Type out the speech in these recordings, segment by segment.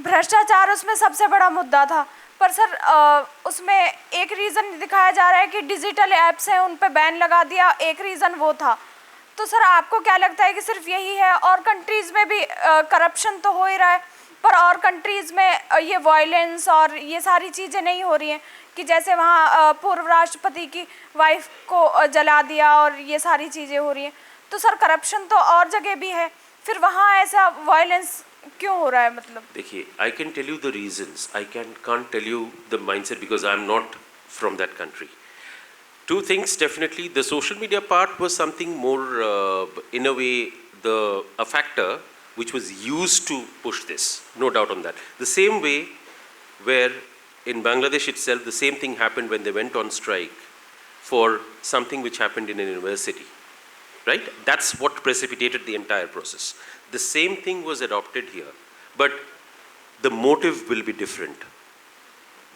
भ्रष्टाचार उसमें सबसे बड़ा मुद्दा था। पर सर उसमें एक रीज़न दिखाया जा रहा है कि डिजिटल ऐप्स हैं उन पे बैन लगा दिया, एक रीज़न वो था। तो सर आपको क्या लगता है कि सिर्फ यही है? और कंट्रीज़ में भी करप्शन तो हो ही रहा है, पर और कंट्रीज़ में ये वायलेंस और ये सारी चीज़ें नहीं हो रही हैं कि जैसे वहाँ पूर्व राष्ट्रपति की वाइफ को जला दिया और ये सारी चीज़ें हो रही हैं। तो सर करप्शन तो और जगह भी है, फिर वहाँ ऐसा वायलेंस क्यों हो रहा है? मतलब देखिए, I can tell you the reasons. I can't tell you the mindset because I'm not from that country. Two things, definitely. The social media part was something more, in a way, a factor which was used to push this. No doubt on that. The same way where in Bangladesh itself, the same thing happened when they went on strike for something which happened in a university. Right? That's what precipitated the entire process. The same thing was adopted here, but the motive will be different.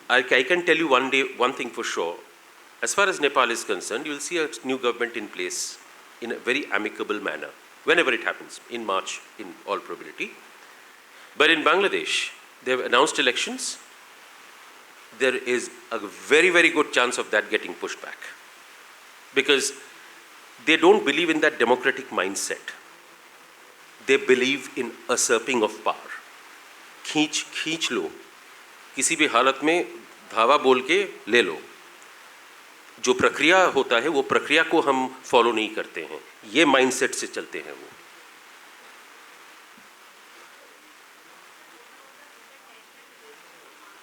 I can tell you one thing for sure. As far as Nepal is concerned, you will see a new government in place in a very amicable manner, whenever it happens, in March, in all probability. But in Bangladesh, they have announced elections. There is a very, very good chance of that getting pushed back. Because they don't believe in that democratic mindset. They believe in usurping of power. खींच लो, किसी भी हालत में धावा बोल के ले लो। जो प्रक्रिया होता है वो प्रक्रिया को हम फॉलो नहीं करते हैं, ये माइंडसेट से चलते हैं वो।